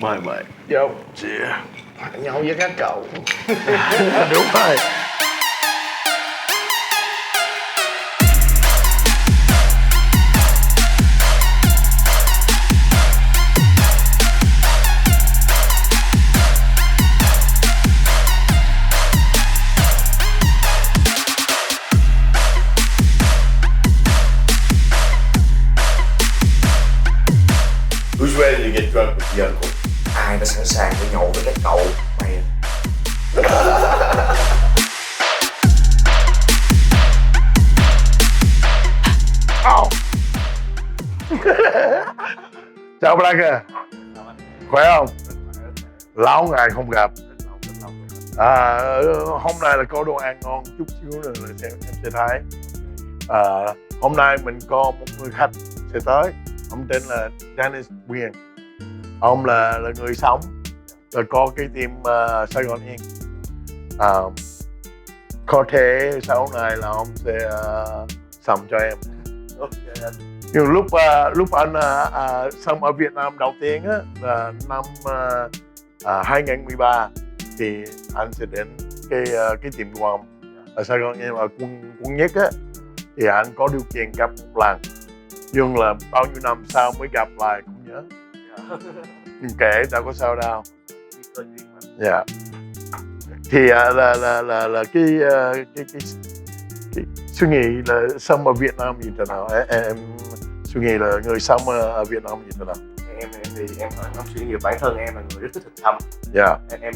Mời. Vô. Yeah. Nhau với các cậu. Đúng rồi. Who's ready to get drunk with the uncle? Ai đã sẵn sàng để nhậu với các cậu? Mày à? Chào Black. Khỏe không? Lâu ngày không gặp. Hôm nay là có đồ ăn ngon, chút xíu nữa là em sẽ thấy. Hôm nay mình có một người khách sẽ tới. Ông tên là Dennis Nguyen. Ông là người sống và có cái team Sài Gòn Inn. Có thể sau này là ông sẽ sắm cho em. Nhưng lúc anh sắm ở Việt Nam đầu tiên á, là năm 2013 thì anh sẽ đến cái tiệm của ông ở Sài Gòn Inn ở quận nhất á, thì anh có điều kiện gặp một lần. Nhưng là bao nhiêu năm sau mới gặp lại không nhớ. Nhưng kể đâu có sao đâu. Dạ. Thì là cái suy nghĩ là sống ở Việt Nam như thế nào? Em suy nghĩ là người sống ở Việt Nam như thế nào? Em thì em suy nghĩ nhiều, bản thân em là người rất thích thịt thâm. Dạ. Em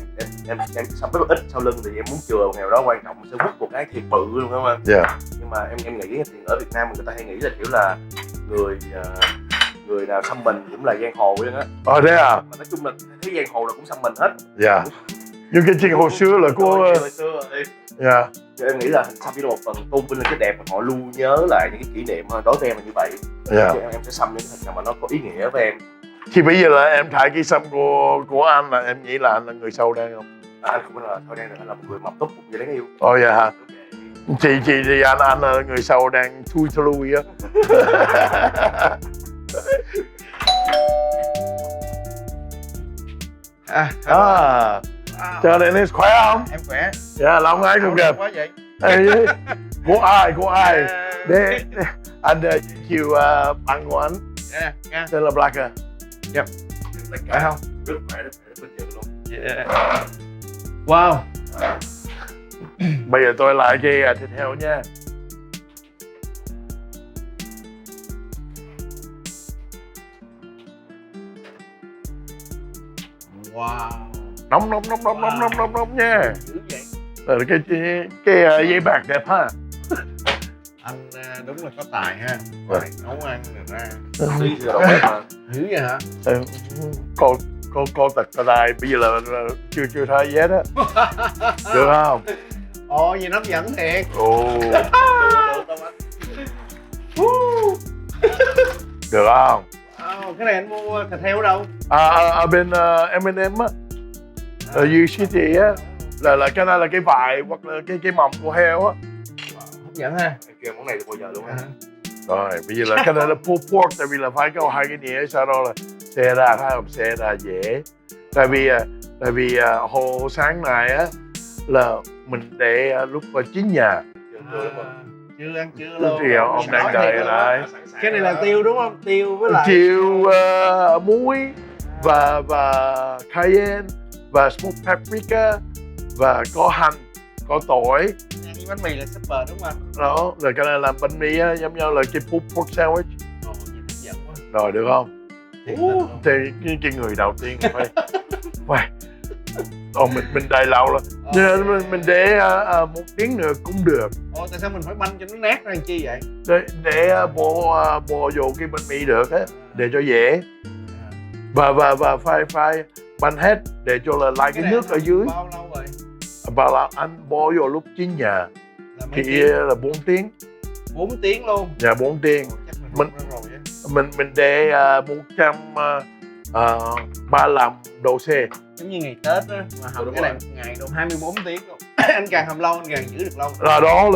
sống rất là ít sau lưng thì em muốn chừa nghèo đó, quan trọng sẽ quất một cái thiệt bự luôn không anh? Dạ. Nhưng mà em nghĩ thì ở Việt Nam người ta hay nghĩ là kiểu là người nào xăm mình cũng là giang hồ vậy á. Thế à? Mà nói chung là thấy giang hồ là cũng xăm mình hết. Dạ. Nhưng cái chuyện hồi xưa là của hồi xưa rồi. Dạ. Em nghĩ là xăm chỉ là một phần tôn vinh lên cái đẹp mà họ lưu nhớ lại những cái kỷ niệm đối với em là như vậy. Dạ. Em sẽ xăm những cái hình nào mà nó có ý nghĩa với em. Thì bây giờ là em thấy cái xăm của anh là em nghĩ là anh là người sâu đen không? Anh không phải là sâu đen, anh là một người mập tốt bụng và đáng yêu. Dạ hả? Chị thì anh là người sâu đen thui thui á. Chào Dennis, khỏe không? Em khỏe. Dạ, lâu ngày không gặp. Quá vậy. Của ai? Để anh chiều bạn của anh. Dạ, nha. Tên là Black à? Dạ. Khỏe không? Rất khỏe vinh dự luôn. Yeah. Wow. Bây giờ tôi lại cái thịt heo nha. Wow. Nóng nha. Dữ vậy. Rồi cái dây bạc đẹp ha. Anh đúng là có tài ha. Tài nấu ăn rồi ra. Đi giờ đâu biết mà. Dữ vậy hả? Cô tật tài bây giờ là chưa thấy vé đó. Được không? Ồ, gì nó hấp dẫn thiệt. Được không? Cái này anh mua thịt heo ở đâu? Ở bên M&M á, ở dưới City á, là cái này là cái vải hoặc là cái mỏng của heo á. Hấp dẫn ha. Em kêu món này được bao giờ luôn á. Rồi bây giờ là cái này là pulled pork, tại vì là phải có hai cái đĩa, sau đó là xe ra thấy không, xe ra dễ. Tại vì hồ sáng này á là mình để lúc 9 giờ. Chưa ăn chưa luôn. Thì ông đang đợi ở đây. Cái này là tiêu đúng không? Tiêu với lại tiêu muối và cayenne và smoked paprika và có hành, có tỏi. bánh mì là super đúng không anh? Đó, rồi cái này làm bánh mì á, giống như là cái pulled pork sandwich. Gì hấp dẫn quá. Rồi được không? Thì cái người đầu tiên phải mình đầy lâu rồi, nhưng mình để 1 tiếng nữa cũng được. Tại sao mình phải banh cho nó nát ra làm chi vậy? Để bò vô cái bánh mì được á, để cho dễ. Và phải banh hết để cho là lại cái nước ở dưới. Bao lâu rồi? Và là anh bỏ vô lúc 9 giờ thì là 4 tiếng. 4 tiếng luôn? Dạ 4 tiếng. Mình để 135 độ C. Giống như ngày Tết á, mà hầm cái này một ngày đâu 24 tiếng luôn. Anh càng hầm lâu anh càng giữ được lâu. Là đó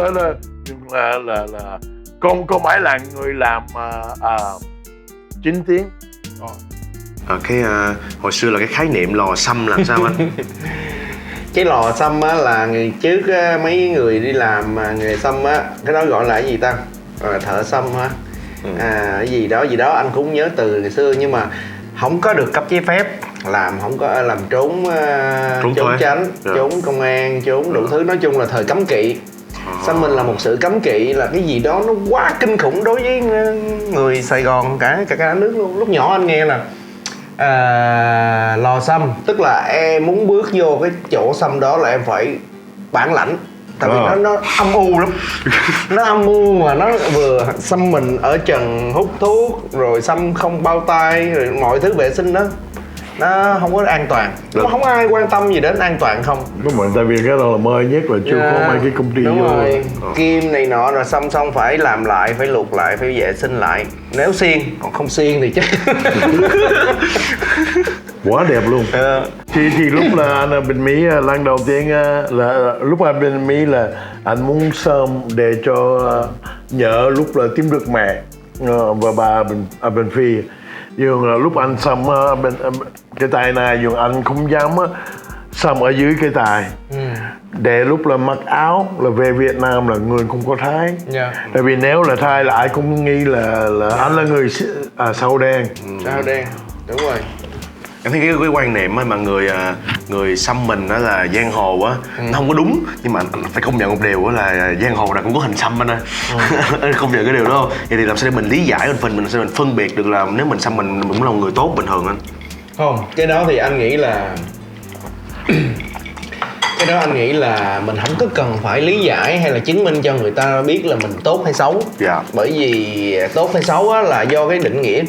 là có mấy lần người làm 9 tiếng. Hồi xưa là cái khái niệm lò xăm là sao anh? Cái lò xăm á là ngày trước á, mấy người đi làm nghề xăm á, cái đó gọi là cái gì ta? Thợ xăm hả? Cái gì đó anh cũng không nhớ từ ngày xưa, nhưng mà không có được cấp giấy phép làm, không có làm trốn tránh, trốn công an, trốn đủ thứ, nói chung là thời cấm kỵ. Xăm mình là một sự cấm kỵ, là cái gì đó nó quá kinh khủng đối với người Sài Gòn, cả nước luôn. Lúc nhỏ anh nghe là lò xăm, tức là em muốn bước vô cái chỗ xăm đó là em phải bản lãnh, tại vì nó âm u lắm. Nó âm u mà nó vừa xăm mình ở trần, hút thuốc, rồi xăm không bao tay, rồi mọi thứ vệ sinh đó nó không có an toàn. Nó không ai quan tâm gì đến an toàn không. Đúng rồi, tại vì cái đó là mới nhất, là chưa có mấy cái công ty đúng vô. Rồi. Kim này nọ rồi xăm xong phải làm lại, phải luộc lại, phải vệ sinh lại. Nếu xiên, còn không xiên thì chắc Quá đẹp luôn. Thì lúc là anh ở bên Mỹ, lần đầu tiên là lúc anh bên Mỹ là anh muốn xăm để cho nhớ lúc là tìm được mẹ và bà ở bên Phi. Nhưng là lúc anh xăm bên cái tay này, nhưng anh không dám xăm ở dưới cái tay. Để lúc là mặc áo là về Việt Nam là người không có Thái. Tại vì nếu là Thái là ai cũng nghĩ là anh là người sao đen. Sao đen, đúng rồi. Em thấy cái quan niệm mà người xăm mình đó là giang hồ á, nó không có đúng, nhưng mà anh phải công nhận một điều đó là giang hồ nào cũng có hình xăm anh ơi. Anh công nhận cái điều đó không? Vậy thì làm sao để mình lý giải mình sẽ phân biệt được là nếu mình xăm mình cũng là một người tốt bình thường anh? Không, cái đó thì anh nghĩ là cái đó anh nghĩ là mình không có cần phải lý giải hay là chứng minh cho người ta biết là mình tốt hay xấu. Bởi vì tốt hay xấu á, là do cái định nghĩa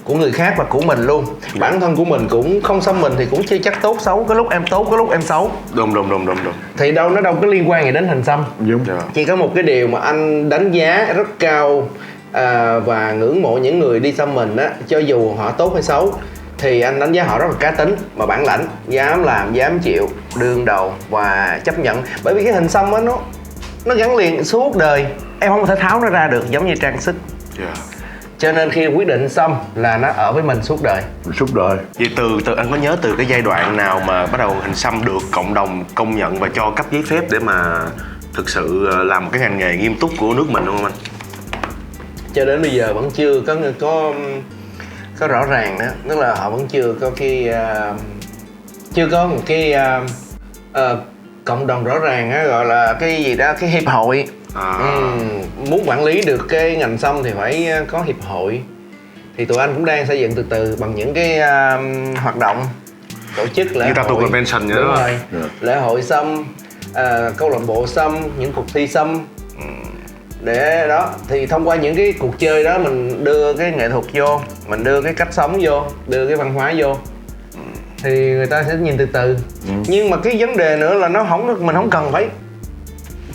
của người khác và của mình luôn. Bản thân của mình cũng không xăm mình thì cũng chưa chắc tốt xấu, có lúc em tốt, có lúc em xấu. Đúng. Thì nó đâu có liên quan gì đến hình xăm. Chỉ có một cái điều mà anh đánh giá rất cao và ngưỡng mộ những người đi xăm mình á, cho dù họ tốt hay xấu, thì anh đánh giá họ rất là cá tính và bản lãnh, dám làm, dám chịu, đương đầu và chấp nhận. Bởi vì cái hình xăm á nó gắn liền suốt đời, em không thể tháo nó ra được, giống như trang sức. Cho nên khi quyết định xăm là nó ở với mình suốt đời. Vậy từ anh có nhớ từ cái giai đoạn nào mà bắt đầu hình xăm được cộng đồng công nhận và cho cấp giấy phép để mà thực sự làm một cái ngành nghề nghiêm túc của nước mình không anh? Cho đến bây giờ vẫn chưa có rõ ràng đó, tức là họ vẫn chưa có một cái cộng đồng rõ ràng á, gọi là cái gì đó, cái hiệp hội. Muốn quản lý được cái ngành xăm thì phải có hiệp hội. Thì tụi anh cũng đang xây dựng từ từ bằng những cái hoạt động, tổ chức lễ hội convention vậy đó. Lễ hội xăm, câu lạc bộ xăm, những cuộc thi xăm. Để đó thì thông qua những cái cuộc chơi đó mình đưa cái nghệ thuật vô, mình đưa cái cách sống vô, đưa cái văn hóa vô, thì người ta sẽ nhìn từ từ. Nhưng mà cái vấn đề nữa là mình không cần phải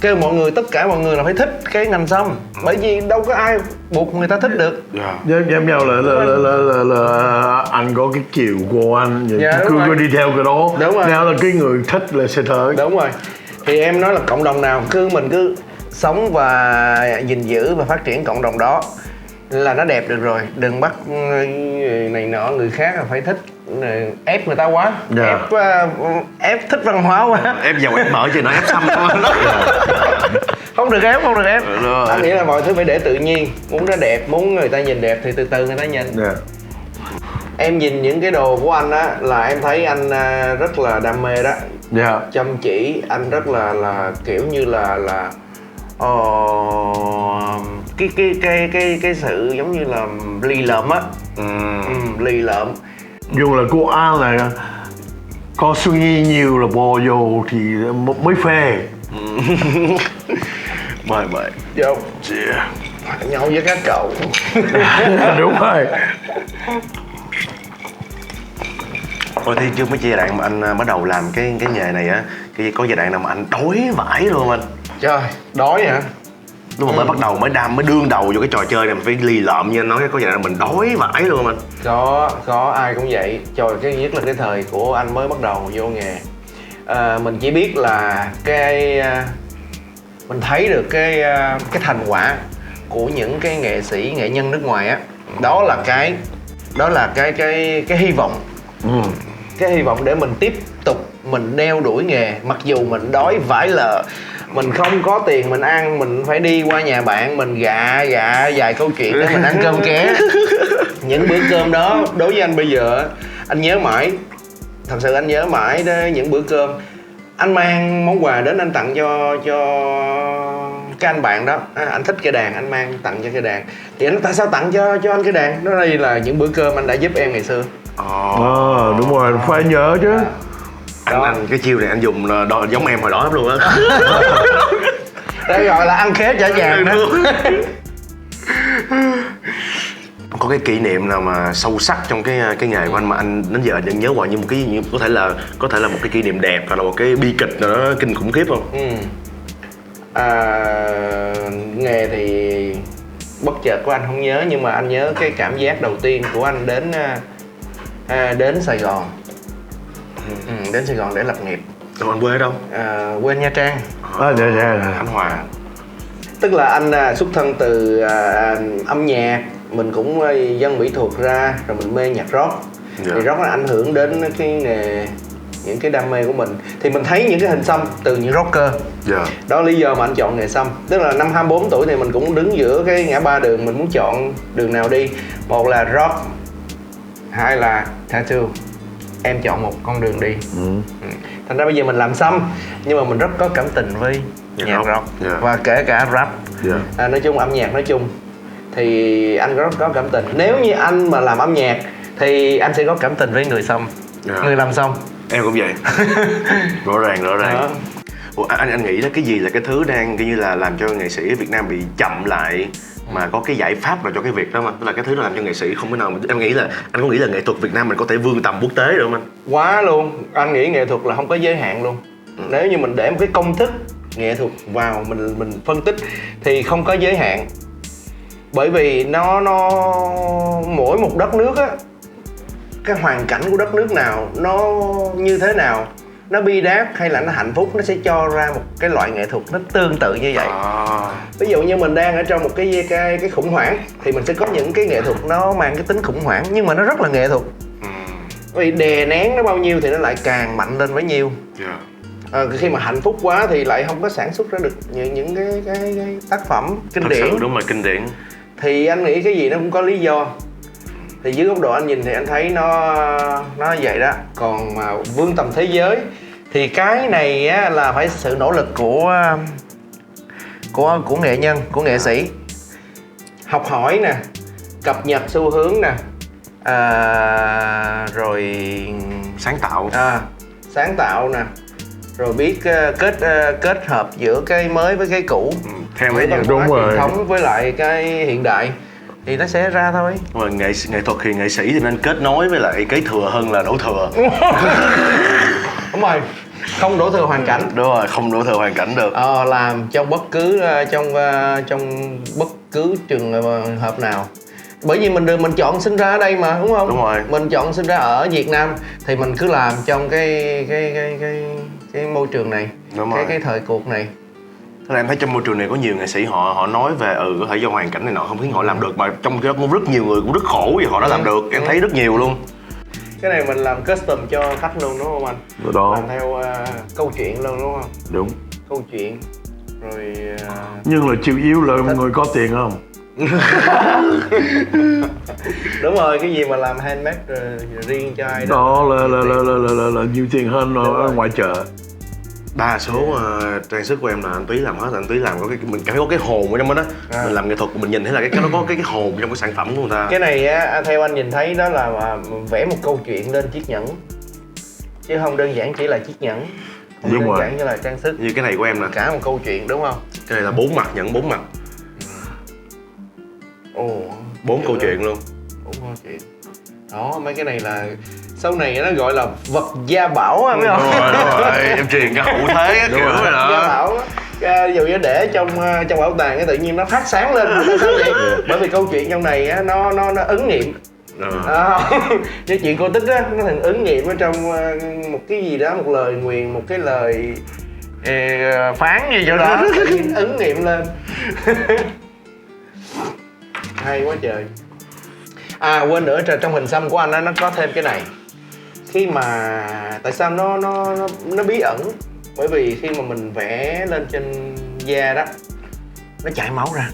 kêu tất cả mọi người là phải thích cái ngành xăm, bởi vì đâu có ai buộc người ta thích được. Giống nhau là anh có cái kiểu của anh, cứ đi theo cái đó. Nào là cái người thích là sẽ tới. Đúng rồi. Thì em nói là cộng đồng nào mình cứ sống và gìn giữ và phát triển cộng đồng đó là nó đẹp được rồi. Đừng bắt này nọ người khác là phải thích, ép người ta quá. Ép thích văn hóa quá, ép giàu ép mỡ chứ nó ép xăm thôi. Không được ép. Anh nghĩ là mọi thứ phải để tự nhiên. Muốn nó đẹp, muốn người ta nhìn đẹp thì từ từ người ta nhìn. Em nhìn những cái đồ của anh á là em thấy anh rất là đam mê đó. Chăm chỉ, anh rất là kiểu như là cái sự giống như là lì lợm á. Lì lợm. Dù là cô An là có suy nghĩ nhiều là bò vô thì mới phê. Mời Vô nhau với các cậu. Đúng rồi. Thì chưa mấy giai đoạn mà anh bắt đầu làm cái nghề này á, có giai đoạn nào mà anh đói vãi luôn không anh? Trời, đói hả? Lúc mà mới bắt đầu mới đương đầu vô cái trò chơi này mình phải lì lợm như anh nói, có giai đoạn mình đói vãi luôn không anh? Có ai cũng vậy. Trời, cái nhất là cái thời của anh mới bắt đầu vô nghề. Mình chỉ biết là mình thấy được cái thành quả của những cái nghệ sĩ, nghệ nhân nước ngoài á. Đó là cái đó là cái hy vọng. Cái hy vọng để mình tiếp tục mình đeo đuổi nghề, mặc dù mình đói vãi lợ, mình không có tiền mình ăn, mình phải đi qua nhà bạn mình gạ vài câu chuyện để mình ăn cơm ké. Những bữa cơm đó đối với anh bây giờ anh nhớ mãi, thật sự anh nhớ mãi đó, những bữa cơm anh mang món quà đến anh tặng cho cái anh bạn đó. Anh thích cây đàn, anh mang tặng cho cây đàn. Thì anh tại sao tặng cho anh cây đàn? Đó đây là những bữa cơm anh đã giúp em ngày xưa. Đúng rồi, phải nhớ chứ. Anh cái chiêu này anh dùng là giống em hồi đó lắm luôn á. Đây gọi là ăn khế trả vàng đó. Có cái kỷ niệm nào mà sâu sắc trong cái nghề của anh mà anh đến giờ anh nhớ hoài như một cái có thể là một cái kỷ niệm đẹp hoặc là một cái bi kịch nào đó kinh khủng khiếp không? Nghề thì bất chợt của anh không nhớ, nhưng mà anh nhớ cái cảm giác đầu tiên của anh đến Sài Gòn. Đến Sài Gòn để lập nghiệp. Anh quê ở đâu? Quê Nha Trang. Khánh Hòa. Tức là anh xuất thân từ âm nhạc, mình cũng dân mỹ thuật ra, rồi mình mê nhạc rock. Thì rock là ảnh hưởng đến cái nghề, những cái đam mê của mình. Thì mình thấy những cái hình xăm từ những rocker. Đó là lý do mà anh chọn nghề xăm. Tức là năm 24 tuổi thì mình cũng đứng giữa cái ngã ba đường, mình muốn chọn đường nào đi. Một là rock, hai là tattoo. Em chọn một con đường đi. Thành ra bây giờ mình làm xăm, nhưng mà mình rất có cảm tình với nhạc rock. Và kể cả rap. Nói chung âm nhạc nói chung thì anh rất có cảm tình. Nếu như anh mà làm âm nhạc thì anh sẽ có cảm tình với người xăm, người làm xăm. Em cũng vậy. rõ ràng. Ủa, anh nghĩ là cái gì là cái thứ đang kiểu như là làm cho nghệ sĩ ở Việt Nam bị chậm lại, mà có cái giải pháp nào cho cái việc đó mà, tức là cái thứ nó làm cho nghệ sĩ không thể nào, em nghĩ là anh có nghĩ là nghệ thuật Việt Nam mình có thể vươn tầm quốc tế được không anh? Quá luôn, anh nghĩ nghệ thuật là không có giới hạn luôn. Nếu như mình để một cái công thức nghệ thuật vào mình phân tích thì không có giới hạn. Bởi vì nó mỗi một đất nước á, cái hoàn cảnh của đất nước nào nó như thế nào, nó bi đát hay là nó hạnh phúc, nó sẽ cho ra một cái loại nghệ thuật nó tương tự như vậy. Ví dụ như mình đang ở trong một cái khủng hoảng thì mình sẽ có những cái nghệ thuật nó mang cái tính khủng hoảng nhưng mà nó rất là nghệ thuật. Vì đè nén nó bao nhiêu thì nó lại càng mạnh lên bấy nhiêu. Khi mà hạnh phúc quá thì lại không có sản xuất ra được những cái tác phẩm kinh điển. Thật sự đúng rồi, kinh điển. Thì anh nghĩ cái gì nó cũng có lý do. Thì dưới góc độ anh nhìn thì anh thấy nó vậy đó. Còn mà vươn tầm thế giới thì cái này á, là phải sự nỗ lực của nghệ nhân, của nghệ sĩ. Học hỏi nè, cập nhật xu hướng nè, rồi sáng tạo nè, rồi biết kết hợp giữa cái mới với cái cũ, theo mấy văn hóa truyền thống với lại cái hiện đại thì nó sẽ ra thôi. Mà nghệ thuật thì nghệ sĩ thì nên kết nối với lại kế thừa hơn là đổ thừa. Đúng rồi, không đổ thừa hoàn cảnh. Đúng rồi, không đổ thừa hoàn cảnh được. Làm trong bất cứ trong bất cứ trường hợp nào. Bởi vì mình chọn sinh ra ở đây mà, đúng không? Đúng rồi. Mình chọn sinh ra ở Việt Nam thì mình cứ làm trong cái môi trường này, cái thời cuộc này. Thế là em thấy trong môi trường này có nhiều nghệ sĩ họ nói về có thể do hoàn cảnh này nọ không khiến họ làm được, mà trong cái đó cũng rất nhiều người cũng rất khổ vì họ đã làm được. Em thấy rất nhiều luôn. Cái này mình làm custom cho khách luôn đúng không anh? Đó. Làm theo câu chuyện luôn đúng không? Đúng. Câu chuyện rồi. Nhưng là chịu yếu là người có tiền không? Đúng rồi, cái gì mà làm handmade riêng cho ai đó là nhiều tiền hơn ở ngoài chợ. Đa số trang sức của em là anh Túy làm hết, anh Túy làm có mình cảm thấy có cái hồn ở trong đó. Mình làm nghệ thuật mình nhìn thấy là nó có cái hồn trong cái sản phẩm của người ta. Cái này á, theo anh nhìn thấy đó là vẽ một câu chuyện lên chiếc nhẫn, chứ không đơn giản chỉ là chiếc nhẫn, không đúng đơn rồi. giản như là trang sức. Như cái này của em là cả một câu chuyện đúng không? Cái này là 4 mặt, nhẫn 4 mặt. 4 câu chuyện luôn. 4 câu chuyện. Đó, mấy cái này là sau này nó gọi là vật gia bảo á, phải không? Đúng rồi, em truyền cái hậu thế cái kiểu rồi đó. Gia bảo á, dù như để trong bảo tàng cái tự nhiên nó phát sáng lên. Sao vậy? Bởi vì câu chuyện trong này á, nó ứng nghiệm. Như chuyện cô Tích á, nó thành ứng nghiệm ở trong một cái gì đó, một lời nguyền, một cái lời phán gì chỗ đó, ứng nghiệm lên. Hay quá trời. À quên nữa, trong hình xăm của anh á nó có thêm cái này. Khi mà tại sao nó bí ẩn? Bởi vì khi mà mình vẽ lên trên da đó nó chảy máu ra.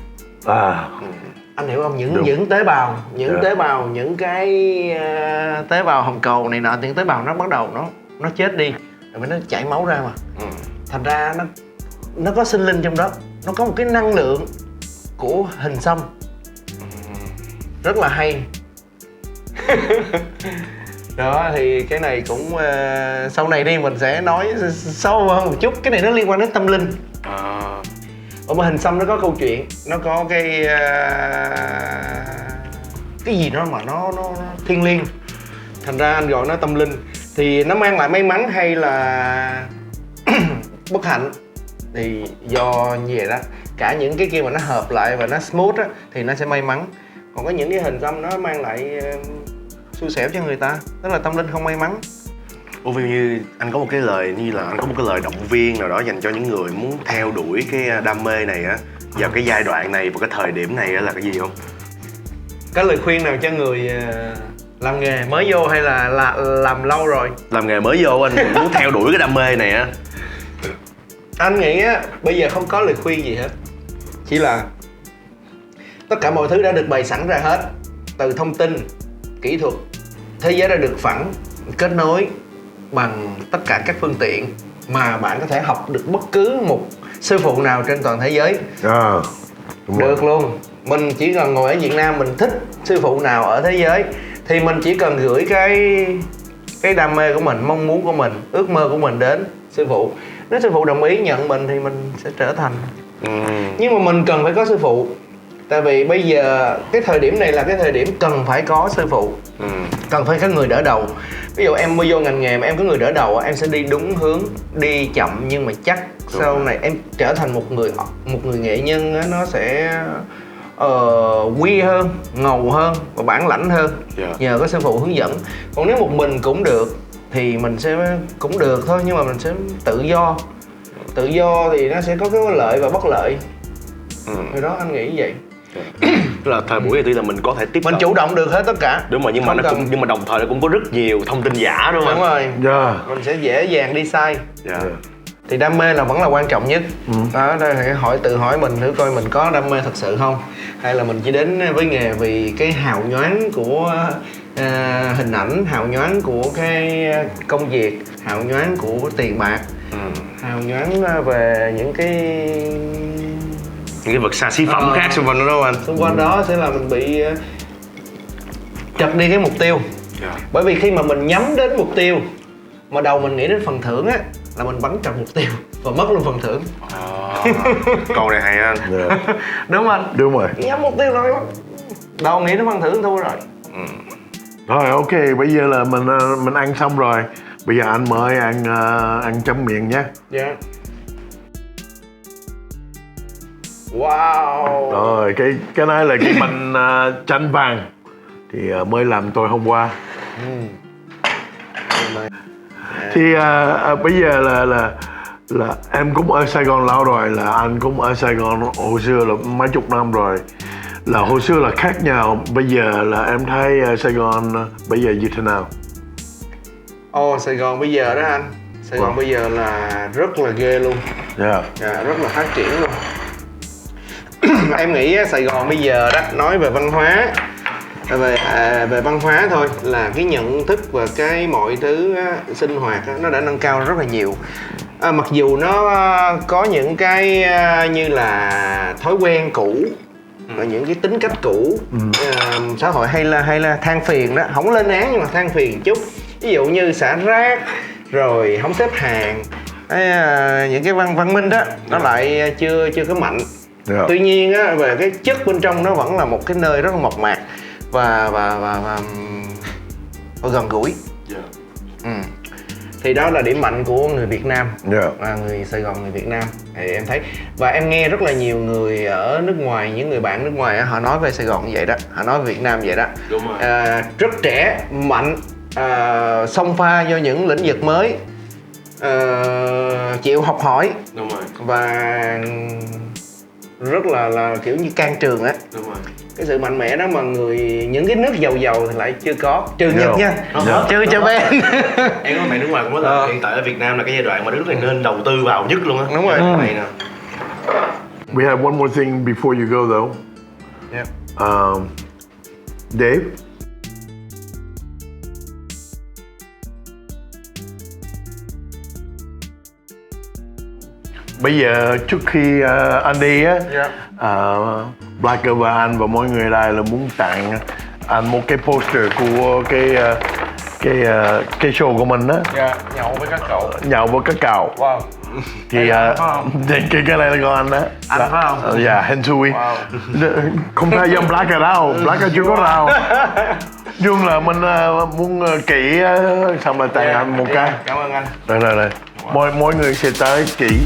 Anh hiểu không? Những tế bào, những cái tế bào hồng cầu này nọ, những tế bào nó bắt đầu nó chết đi rồi nó chảy máu ra mà. Thành ra nó có sinh linh trong đó, nó có một cái năng lượng của hình xăm rất là hay. Đó thì cái này cũng sau này đi mình sẽ nói sâu hơn một chút. Cái này nó liên quan đến tâm linh. Ở mà hình xăm nó có câu chuyện, nó có cái gì đó mà nó thiêng liêng, thành ra anh gọi nó tâm linh. Thì nó mang lại may mắn hay là bất hạnh thì do như vậy đó. Cả những cái kia mà nó hợp lại và nó smooth á thì nó sẽ may mắn, còn có những cái hình xăm nó mang lại xui xẻo cho người ta, tức là tâm linh không may mắn. Ví dụ như anh có một cái lời như là anh có một cái lời động viên nào đó dành cho những người muốn theo đuổi cái đam mê này á vào cái giai đoạn này, vào cái thời điểm này á là cái gì không? Có lời khuyên nào cho người làm nghề mới vô hay là làm lâu rồi? Làm nghề mới vô anh muốn theo đuổi cái đam mê này á. Anh nghĩ á bây giờ không có lời khuyên gì hết, chỉ là tất cả mọi thứ đã được bày sẵn ra hết, từ thông tin, kỹ thuật, thế giới đã được phẳng kết nối bằng tất cả các phương tiện mà bạn có thể học được bất cứ một sư phụ nào trên toàn thế giới. Được luôn. Mình chỉ cần ngồi ở Việt Nam, mình thích sư phụ nào ở thế giới thì mình chỉ cần gửi cái đam mê của mình, mong muốn của mình, ước mơ của mình đến sư phụ. Nếu sư phụ đồng ý nhận mình thì mình sẽ trở thành. Nhưng mà mình cần phải có sư phụ. Tại vì bây giờ cái thời điểm này là cái thời điểm cần phải có sư phụ, cần phải có người đỡ đầu. Ví dụ em vô ngành nghề mà em có người đỡ đầu, em sẽ đi đúng hướng, đi chậm nhưng mà chắc. Sau này em trở thành một người nghệ nhân á, nó sẽ quy hơn, ngầu hơn và bản lãnh hơn nhờ có sư phụ hướng dẫn. Còn nếu một mình cũng được thì mình sẽ cũng được thôi, nhưng mà mình sẽ tự do. Tự do thì nó sẽ có cái lợi và bất lợi. Rồi đó, anh nghĩ vậy. Là thời buổi này tuy là mình có thể tiếp mình chủ động được hết tất cả. Đúng rồi, nhưng mà đồng thời nó cũng có rất nhiều thông tin giả đúng không? Đúng rồi. Mình sẽ dễ dàng đi sai. Thì đam mê là vẫn là quan trọng nhất. Đó, đây hãy tự hỏi mình thử coi mình có đam mê thật sự không, hay là mình chỉ đến với nghề vì cái hào nhoáng của hình ảnh, hào nhoáng của cái công việc, hào nhoáng của tiền bạc, hào nhoáng về những cái vật xa xí phẩm khác xung quanh đó đâu anh? Xung quanh đó sẽ là mình bị chật đi cái mục tiêu. Bởi vì khi mà mình nhắm đến mục tiêu mà đầu mình nghĩ đến phần thưởng á là mình bắn trật mục tiêu và mất luôn phần thưởng. Câu này hay anh. Đúng anh? Đúng rồi. Nhắm mục tiêu rồi đầu nghĩ đến phần thưởng thua rồi. Rồi ok, bây giờ là mình ăn xong rồi. Bây giờ anh mời ăn chấm miệng nhé. Dạ. Wow. Rồi cái này là cái bánh chanh vàng thì mới làm tôi hôm qua. Thì bây giờ là em cũng ở Sài Gòn lâu rồi, là anh cũng ở Sài Gòn hồi xưa là mấy chục năm rồi. Là hồi xưa là khác nhau, bây giờ là em thấy Sài Gòn bây giờ như thế nào? Sài Gòn bây giờ đó anh, Sài Gòn bây giờ là rất là ghê luôn. Rất là phát triển luôn. Em nghĩ Sài Gòn bây giờ đó, nói về văn hóa, về văn hóa thôi, là cái nhận thức và cái mọi thứ sinh hoạt nó đã nâng cao rất là nhiều. Mặc dù nó có những cái như là thói quen cũ và những cái tính cách cũ, xã hội hay là than phiền đó, không lên án nhưng mà than phiền chút. Ví dụ như xả rác rồi không xếp hàng, những cái văn minh đó nó lại chưa có mạnh. Tuy nhiên á, về cái chất bên trong nó vẫn là một cái nơi rất là mộc mạc và gần gũi. Thì đó là điểm mạnh của người Việt Nam, người Sài Gòn, người Việt Nam thì em thấy. Và em nghe rất là nhiều người ở nước ngoài, những người bạn nước ngoài họ nói về Sài Gòn như vậy đó, họ nói về Việt Nam vậy đó. Đúng rồi. Rất trẻ, mạnh, xông pha vô những lĩnh vực mới, chịu học hỏi. Đúng rồi. Và rất là kiểu như can trường á. Đúng rồi. cái sự mạnh mẽ đó mà những cái nước giàu giàu thì lại chưa có, trừ Nhật nha, trừ Japan. Em có bạn nước ngoài cũng nói là hiện tại ở Việt Nam là cái giai đoạn mà nước này nên đầu tư vào nhất luôn á. Đúng rồi. Cái này nè. We have one more thing before you go though. Yeah. Dave. Bây giờ trước khi anh đi á, Blacker và anh và mọi người đây là muốn tặng anh một cái poster của cái show của mình á. Dạ, nhậu với các cậu. Nhậu với các cậu. Wow. Thì cái này là của anh đó. Anh phải không? Dạ, Hensui. Không phải dòng Blacker đâu, Blacker chưa có đâu. Nhưng là mình muốn kỹ xong rồi tặng anh một cái. Cảm ơn anh. Rồi. Mọi người sẽ tới kỹ.